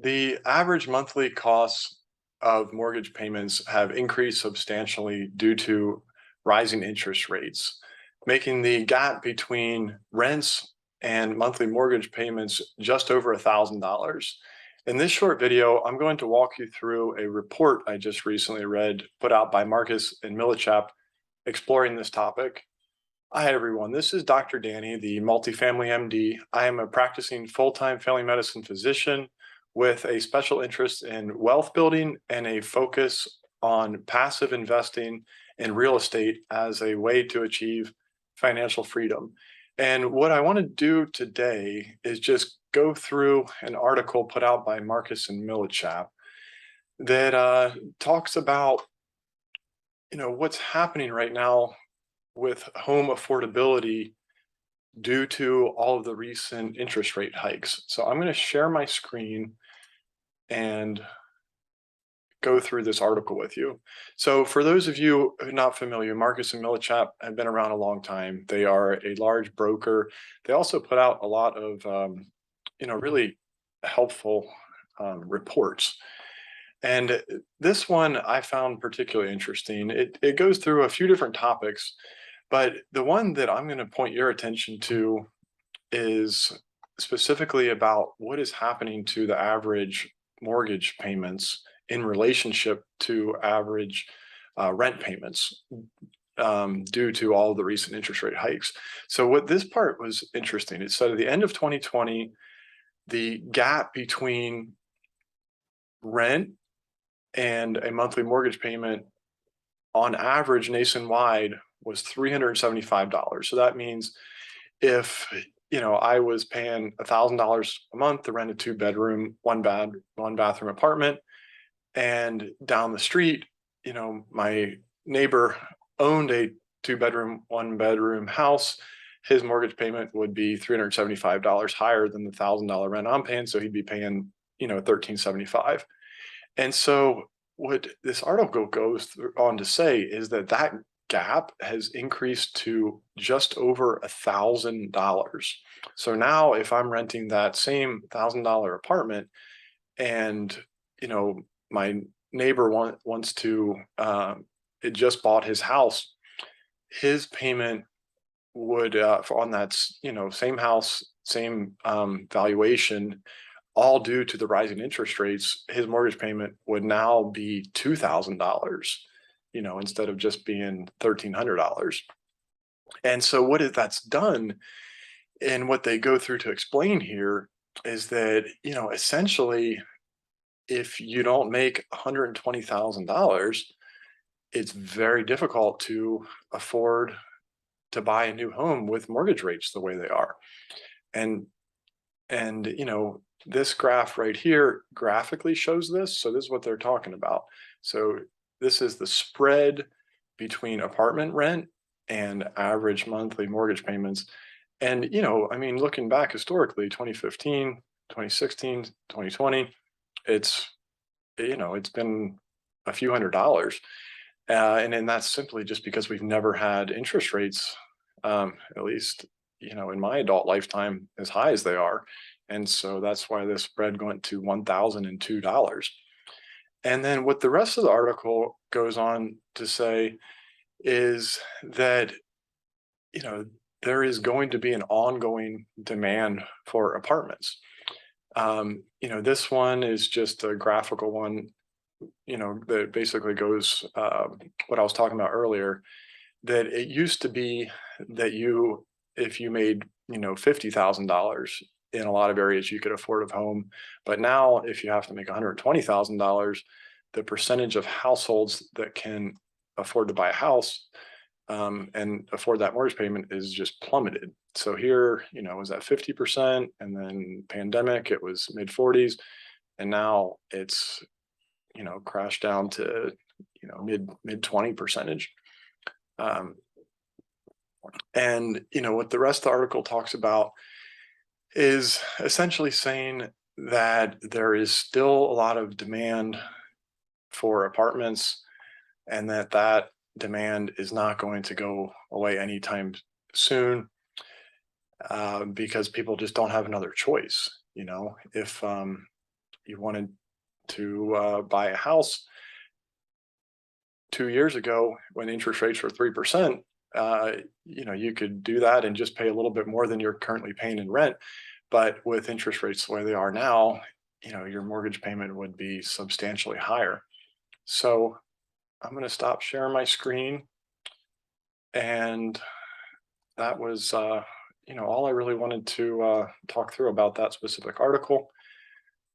The average monthly costs of mortgage payments have increased substantially due to rising interest rates, making the gap between rents and monthly mortgage payments just over $1,000. In this short video, I'm going to walk you through a report I just recently read put out by Marcus and Millichap exploring this topic. Hi, everyone. This is Dr. Danny, the multifamily MD. I am a practicing full-time family medicine physician with a special interest in wealth building and a focus on passive investing in real estate as a way to achieve financial freedom. And what I want to do today is just go through an article put out by Marcus and Millichap that talks about what's happening right now with home affordability due to all of the recent interest rate hikes. So I'm going to share my screen and go through this article with you. So for those of you who are not familiar, Marcus and Millichap have been around a long time. They are a large broker. They also put out a lot of really helpful reports. And this one I found particularly interesting. It goes through a few different topics, but the one that I'm going to point your attention to is specifically about what is happening to the average mortgage payments in relationship to average rent payments due to all the recent interest rate hikes. So what this part was interesting, it said at the end of 2020, the gap between rent and a monthly mortgage payment on average nationwide was $375. So that means if I was paying $1,000 a month to rent a two-bedroom, one bathroom apartment, and down the street, my neighbor owned a two-bedroom, one-bedroom house, his mortgage payment would be $375 higher than the $1,000 rent I'm paying, so he'd be paying $1,375. And so what this article goes on to say is that that gap has increased to just over $1,000. So now if I'm renting that same $1,000 apartment and my neighbor wants to it just bought his house, his payment would on that same house, same valuation, all due to the rising interest rates, his mortgage payment would now be $2,000, instead of just being $1,300. And so what that's done, and what they go through to explain here, is that, essentially, if you don't make $120,000, it's very difficult to afford to buy a new home with mortgage rates the way they are. And this graph right here graphically shows this. So this is what they're talking about. So this is the spread between apartment rent and average monthly mortgage payments. And, looking back historically, 2015, 2016, 2020, it's been a few $100s. And then that's simply just because we've never had interest rates, at least, in my adult lifetime, as high as they are. And so that's why this spread went to $1,002. And then what the rest of the article goes on to say is that, there is going to be an ongoing demand for apartments. This one is just a graphical one, that basically goes what I was talking about earlier, that it used to be that if you made, $50,000, in a lot of areas you could afford a home. But now if you have to make $120,000, the percentage of households that can afford to buy a house and afford that mortgage payment is just plummeted. So here, it was at 50%, and then pandemic, it was mid 40s. And now it's, crashed down to, mid 20 percentage. And, what the rest of the article talks about is essentially saying that there is still a lot of demand for apartments, and that demand is not going to go away anytime soon, because people just don't have another choice. If you wanted to buy a house 2 years ago when interest rates were 3%, you could do that and just pay a little bit more than you're currently paying in rent. But with interest rates the way they are now, your mortgage payment would be substantially higher. So I'm going to stop sharing my screen. And that was, all I really wanted to talk through about that specific article.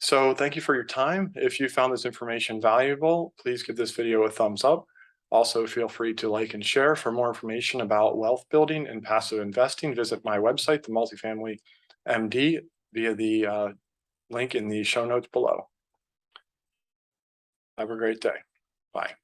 So thank you for your time. If you found this information valuable, please give this video a thumbs up. Also, feel free to like and share. For more information about wealth building and passive investing, visit my website, The Multifamily MD, via the link in the show notes below. Have a great day. Bye.